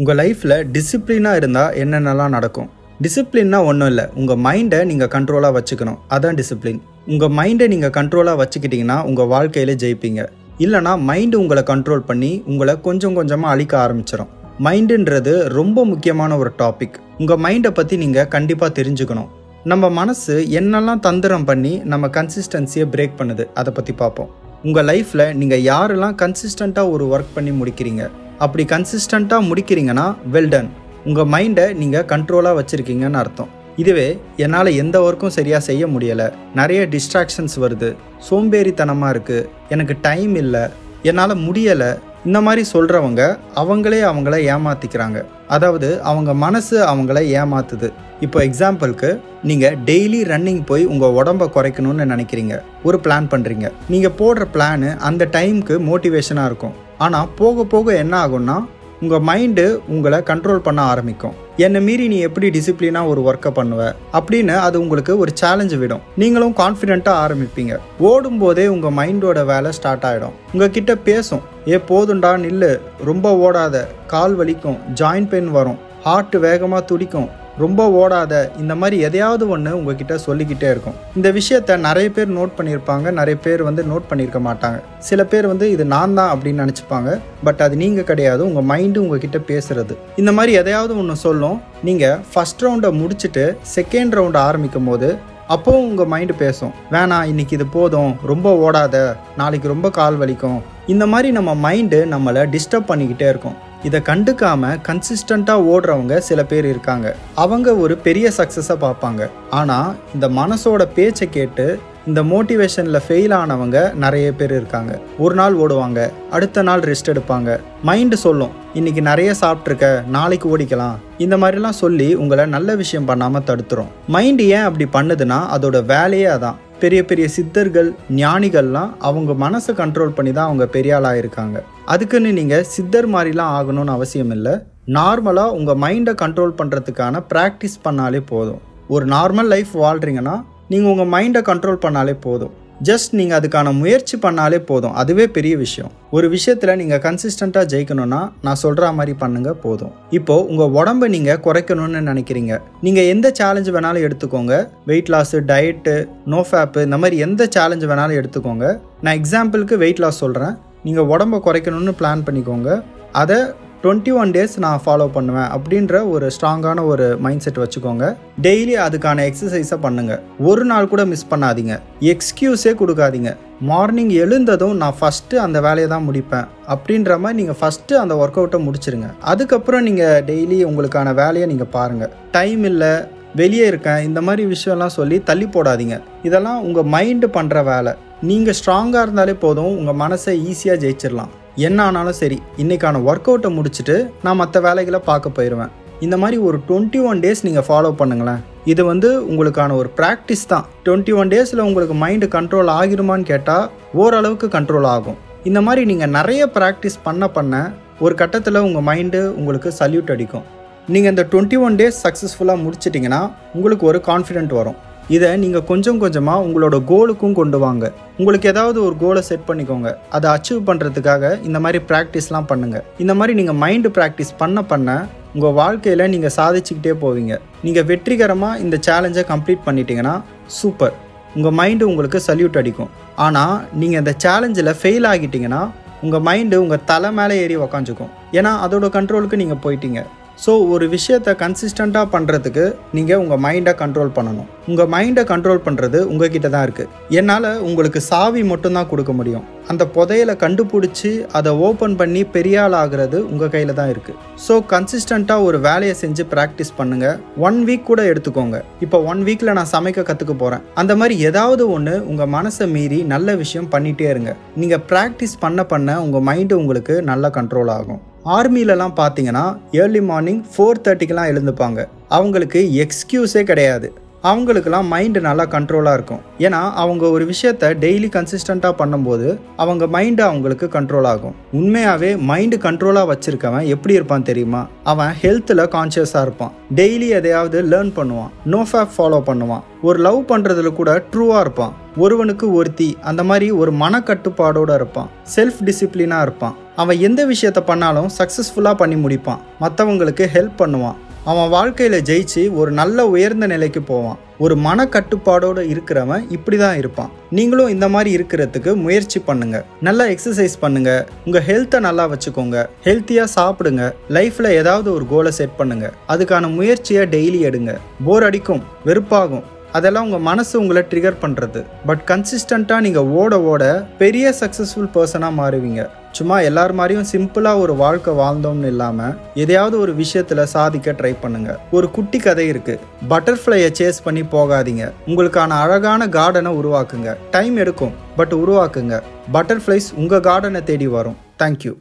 உங்கள் லைஃப்பில் டிசிப்ளினாக இருந்தால் என்னென்னலாம் நடக்கும்? டிசிப்ளின்னா ஒன்றும் இல்லை, உங்கள் மைண்டை நீங்கள் கண்ட்ரோலாக வச்சுக்கணும். அதான் டிசிப்ளின். உங்கள் மைண்டை நீங்கள் கண்ட்ரோலாக வச்சுக்கிட்டிங்கன்னா உங்கள் வாழ்க்கையில் ஜெயிப்பீங்க. இல்லைனா மைண்டு உங்களை கண்ட்ரோல் பண்ணி உங்களை கொஞ்சம் கொஞ்சமாக அழிக்க ஆரம்பிச்சிடும். மைண்டுன்றது ரொம்ப முக்கியமான ஒரு டாபிக். உங்கள் மைண்டை பற்றி நீங்கள் கண்டிப்பாக தெரிஞ்சுக்கணும். நம்ம மனசு என்னெல்லாம் தந்திரம் பண்ணி நம்ம கன்சிஸ்டன்சியை பிரேக் பண்ணுது, அதை பற்றி பார்ப்போம். உங்கள் லைஃப்பில் நீங்கள் யாரெல்லாம் கன்சிஸ்டண்ட்டாக ஒரு ஒர்க் பண்ணி முடிக்கிறீங்க, அப்படி கன்சிஸ்டண்ட்டாக முடிக்கிறீங்கன்னா வெல்டன், உங்கள் மைண்டை நீங்கள் கண்ட்ரோலாக வச்சுருக்கீங்கன்னு அர்த்தம். இதுவே என்னால் எந்த ஒர்க்கும் சரியாக செய்ய முடியலை, நிறைய டிஸ்ட்ராக்ஷன்ஸ் வருது, சோம்பேறித்தனமாக இருக்குது, எனக்கு டைம் இல்லை, என்னால் முடியலை, இந்த மாதிரி சொல்கிறவங்க அவங்கள ஏமாற்றிக்கிறாங்க. அதாவது அவங்க மனசு அவங்கள ஏமாத்துது. இப்போ எக்ஸாம்பிளுக்கு, நீங்கள் டெய்லி ரன்னிங் போய் உங்கள் உடம்பை குறைக்கணும்னு நினைக்கிறீங்க, ஒரு பிளான் பண்ணுறீங்க. நீங்கள் போடுற பிளானு அந்த டைமுக்கு மோட்டிவேஷனாக இருக்கும். ஆனால் போக போக என்ன ஆகும்னா உங்கள் மைண்டு உங்களை கண்ட்ரோல் பண்ண ஆரம்பிக்கும். என்னை மீறி நீ எப்படி டிசிப்ளினாக ஒரு ஒர்க்கை பண்ணுவ அப்படின்னு அது உங்களுக்கு ஒரு சேலஞ்சு விடும். நீங்களும் கான்ஃபிடென்ட்டாக ஆரம்பிப்பீங்க. ஓடும்போதே உங்கள் மைண்டோட வேலை ஸ்டார்ட் ஆகிடும். உங்ககிட்ட பேசும், போதுண்டா நில்லு, ரொம்ப ஓடாத, கால் வலிக்கும், ஜாயின்ட் பெயின் வரும், ஹார்ட் வேகமாக துடிக்கும், ரொம்ப ஓடாத, இந்த மாதிரி எதையாவது ஒன்று உங்ககிட்ட சொல்லிக்கிட்டே இருக்கும். இந்த விஷயத்த நிறைய பேர் நோட் பண்ணியிருப்பாங்க, நிறைய பேர் நோட் பண்ணியிருக்க மாட்டாங்க. சில பேர் இது நான் தான் அப்படின்னு நினச்சிப்பாங்க. பட் அது நீங்கள் கிடையாது, உங்கள் மைண்டு உங்ககிட்ட பேசுறது. இந்த மாதிரி எதையாவது ஒன்று சொல்லும். நீங்கள் ஃபர்ஸ்ட் ரவுண்டை முடிச்சுட்டு செகண்ட் ரவுண்டை ஆரம்பிக்கும் போது அப்போவும் உங்கள் மைண்டு பேசும், வேணாம் இன்னைக்கு இது போதும், ரொம்ப ஓடாத, நாளைக்கு ரொம்ப கால் வலிக்கும். இந்த மாதிரி நம்ம மைண்டு நம்மளை டிஸ்டர்ப் பண்ணிக்கிட்டே இருக்கும். இதை கண்டுக்காமல் கன்சிஸ்டண்ட்டாக ஓடுறவங்க சில பேர் இருக்காங்க. அவங்க ஒரு பெரிய சக்ஸஸை பார்ப்பாங்க. ஆனால் இந்த மனசோட பேச்சை கேட்டு இந்த மோட்டிவேஷனில் ஃபெயில் ஆனவங்க நிறைய பேர் இருக்காங்க. ஒரு நாள் ஓடுவாங்க, அடுத்த நாள் ரெஸ்ட் எடுப்பாங்க. மைண்டு சொல்லும், இன்னைக்கு நிறைய சாப்பிட்ருக்க, நாளைக்கு ஓடிக்கலாம், இந்த மாதிரிலாம் சொல்லி உங்களை நல்ல விஷயம் பண்ணாமல் தடுத்துரும். மைண்டு ஏன் அப்படி பண்ணுதுன்னா அதோட வேலையே அதான். பெரிய பெரிய சித்தர்கள், ஞானிகள்லாம் அவங்க மனசை கண்ட்ரோல் பண்ணி தான் அவங்க பெரிய ஆளாக இருக்காங்க. அதுக்குன்னு நீங்கள் சித்தர் மாதிரிலாம் ஆகணும்னு அவசியம் இல்லை. நார்மலாக உங்கள் மைண்டை கண்ட்ரோல் பண்ணுறதுக்கான ப்ராக்டிஸ் பண்ணாலே போதும். ஒரு நார்மல் லைஃப் வாழ்கிறீங்கன்னா நீங்கள் உங்கள் மைண்டை கண்ட்ரோல் பண்ணாலே போதும். ஜஸ்ட் நீங்கள் அதுக்கான முயற்சி பண்ணாலே போதும். அதுவே பெரிய விஷயம். ஒரு விஷயத்தில் நீங்கள் கன்சிஸ்டண்ட்டாக ஜெயிக்கணும்னா நான் சொல்கிற மாதிரி பண்ணுங்கள் போதும். இப்போது உங்கள் உடம்பை நீங்கள் குறைக்கணும்னு நினைக்கிறீங்க. நீங்கள் எந்த சேலஞ்சு வேணாலும் எடுத்துக்கோங்க. வெயிட் லாஸு, டயட்டு, நோ ஃபேப்பு, இந்த மாதிரி எந்த சேலஞ்சு வேணாலும் எடுத்துக்கோங்க. நான் எக்ஸாம்பிளுக்கு வெயிட் லாஸ் சொல்கிறேன். நீங்கள் உடம்பை குறைக்கணும்னு பிளான் பண்ணிக்கோங்க. அதை 21 டேஸ் நான் ஃபாலோ பண்ணுவேன் அப்படின்ற ஒரு ஸ்ட்ராங்கான ஒரு மைண்ட் செட் வச்சுக்கோங்க. டெய்லி அதுக்கான எக்ஸசைஸை பண்ணுங்கள். ஒரு நாள் கூட மிஸ் பண்ணாதீங்க. எக்ஸ்கியூஸே கொடுக்காதீங்க. மார்னிங் எழுந்ததும் நான் ஃபஸ்ட்டு அந்த வேலையை தான் முடிப்பேன் அப்படின்ற மாதிரி நீங்கள் ஃபஸ்ட்டு அந்த ஒர்க் அவுட்டை முடிச்சிருங்க. அதுக்கப்புறம் நீங்கள் டெய்லி உங்களுக்கான வேலையை நீங்கள் பாருங்கள். டைம் இல்லை, வெளியே இருக்கேன், இந்த மாதிரி விஷயம்லாம் சொல்லி தள்ளி போடாதீங்க. இதெல்லாம் உங்கள் மைண்டு பண்ணுற வேலை. நீங்கள் ஸ்ட்ராங்காக இருந்தாலே போதும், உங்கள் மனசை ஈஸியாக ஜெயிச்சிடலாம். என்ன ஆனாலும் சரி, இன்றைக்கான ஒர்க் அவுட்டை முடிச்சுட்டு நான் மற்ற வேலைகளை பார்க்க போயிடுவேன். இந்த மாதிரி ஒரு 21 டேஸ் நீங்கள் ஃபாலோ பண்ணுங்களேன். இது உங்களுக்கான ஒரு ப்ராக்டிஸ் தான். 21 டேஸில் உங்களுக்கு மைண்டு கண்ட்ரோல் ஆகிருமான்னு கேட்டால் ஓரளவுக்கு கண்ட்ரோல் ஆகும். இந்த மாதிரி நீங்கள் நிறைய ப்ராக்டிஸ் பண்ண ஒரு கட்டத்தில் உங்கள் மைண்டு உங்களுக்கு சல்யூட் அடிக்கும். நீங்கள் இந்த 21 டேஸ் சக்ஸஸ்ஃபுல்லாக முடிச்சிட்டிங்கன்னா உங்களுக்கு ஒரு கான்ஃபிடென்ட் வரும். இதை நீங்கள் கொஞ்சம் கொஞ்சமாக உங்களோட கோலுக்கும் கொண்டு வாங்க. உங்களுக்கு ஏதாவது ஒரு கோலை செட் பண்ணிக்கோங்க. அதை அச்சீவ் பண்ணுறதுக்காக இந்த மாதிரி ப்ராக்டிஸ்லாம் பண்ணுங்கள். இந்த மாதிரி நீங்கள் மைண்டு ப்ராக்டிஸ் பண்ண உங்கள் வாழ்க்கையில் நீங்கள் சாதிச்சுக்கிட்டே போவீங்க. நீங்கள் வெற்றிகரமாக இந்த சேலஞ்சை கம்ப்ளீட் பண்ணிட்டீங்கன்னா சூப்பர், உங்கள் மைண்டு உங்களுக்கு சல்யூட் அடிக்கும். ஆனால் நீங்கள் இந்த சேலஞ்சில் ஃபெயில் ஆகிட்டிங்கன்னா உங்கள் மைண்டு உங்கள் தலை மேலே ஏறி உக்காந்துக்கும். ஏன்னா அதோட கண்ட்ரோலுக்கு நீங்கள் போயிட்டீங்க. ஸோ ஒரு விஷயத்தை கன்சிஸ்டண்ட்டாக பண்ணுறதுக்கு நீங்கள் உங்கள் மைண்டை கண்ட்ரோல் பண்ணணும். உங்கள் மைண்டை கண்ட்ரோல் பண்ணுறது உங்ககிட்ட தான் இருக்குது. என்னால் உங்களுக்கு சாவி மட்டும்தான் கொடுக்க முடியும். அந்த புதையலை கண்டுபிடிச்சி அதை ஓப்பன் பண்ணி பெரிய ஆள் ஆகிறது உங்கள் கையில் தான் இருக்குது. ஸோ கன்சிஸ்டண்ட்டாக ஒரு வேலையை செஞ்சு ப்ராக்டிஸ் பண்ணுங்கள். 1 வீக் கூட எடுத்துக்கோங்க. இப்போ 1 வீக்கில் நான் சமைக்க கற்றுக்க போகிறேன், அந்த மாதிரி ஏதாவது ஒன்று உங்கள் மனசை மீறி நல்ல விஷயம் பண்ணிகிட்டே இருங்க. நீங்கள் ப்ராக்டிஸ் பண்ண உங்கள் மைண்டு உங்களுக்கு நல்லா கண்ட்ரோல் ஆகும். ஆர்மிலலாம் பார்த்தீங்கன்னா ஏர்லி மார்னிங் 4:30க்கெலாம் எழுந்துப்பாங்க. அவங்களுக்கு எக்ஸ்கியூஸே கிடையாது. அவங்களுக்கெல்லாம் மைண்டு நல்லா கண்ட்ரோலாக இருக்கும். ஏன்னா அவங்க ஒரு விஷயத்த டெய்லி கன்சிஸ்டண்ட்டாக பண்ணும்போது அவங்க மைண்டு அவங்களுக்கு கண்ட்ரோல் ஆகும். உண்மையாகவே மைண்டு கண்ட்ரோலாக வச்சுருக்கவன் எப்படி இருப்பான் தெரியுமா? அவன் ஹெல்த்தில் கான்ஷியஸாக இருப்பான். டெய்லி எதையாவது லேர்ன் பண்ணுவான். நோ ஃபேப் ஃபாலோ பண்ணுவான். ஒரு லவ் பண்ணுறதுல கூட ட்ரூவாக இருப்பான். ஒருவனுக்கு ஒருத்தி, அந்த மாதிரி ஒரு மனக்கட்டுப்பாடோடு இருப்பான். செல்ஃப் டிசிப்ளினாக இருப்பான். அவன் எந்த விஷயத்த பண்ணாலும் சக்ஸஸ்ஃபுல்லாக பண்ணி முடிப்பான். மற்றவங்களுக்கு ஹெல்ப் பண்ணுவான். அவன் வாழ்க்கையில் ஜெயிச்சு ஒரு நல்ல உயர்ந்த நிலைக்கு போவான். ஒரு மனக்கட்டுப்பாடோடு இருக்கிறவன் இப்படி தான் இருப்பான். நீங்களும் இந்த மாதிரி இருக்கிறதுக்கு முயற்சி பண்ணுங்க. நல்லா எக்ஸசைஸ் பண்ணுங்க. உங்கள் ஹெல்த்தை நல்லா வச்சுக்கோங்க. ஹெல்த்தியாக சாப்பிடுங்க. லைஃப்பில் ஏதாவது ஒரு கோலை செட் பண்ணுங்க. அதுக்கான முயற்சியை டெய்லி எடுங்க. போர் அடிக்கும், வெறுப்பாகும், அதெல்லாம் உங்கள் மனசு உங்களை ட்ரிகர் பண்ணுறது. பட் கன்சிஸ்டண்ட்டாக நீங்கள் ஓட ஓட பெரிய சக்ஸஸ்ஃபுல் பர்சனாக மாறுவீங்க. சும்மா எல்லார் மாதிரியும் சிம்பிளாக ஒரு வாழ்க்கை வாழ்ந்தோம்னு இல்லாமல் எதையாவது ஒரு விஷயத்தில் சாதிக்க ட்ரை பண்ணுங்கள். ஒரு குட்டி கதை இருக்குது. பட்டர்ஃப்ளையை சேஸ் பண்ணி போகாதீங்க. உங்களுக்கான அழகான கார்டனை உருவாக்குங்க. டைம் எடுக்கும், பட் உருவாக்குங்க. பட்டர்ஃப்ளைஸ் உங்கள் கார்டனை தேடி வரும். தேங்க்யூ.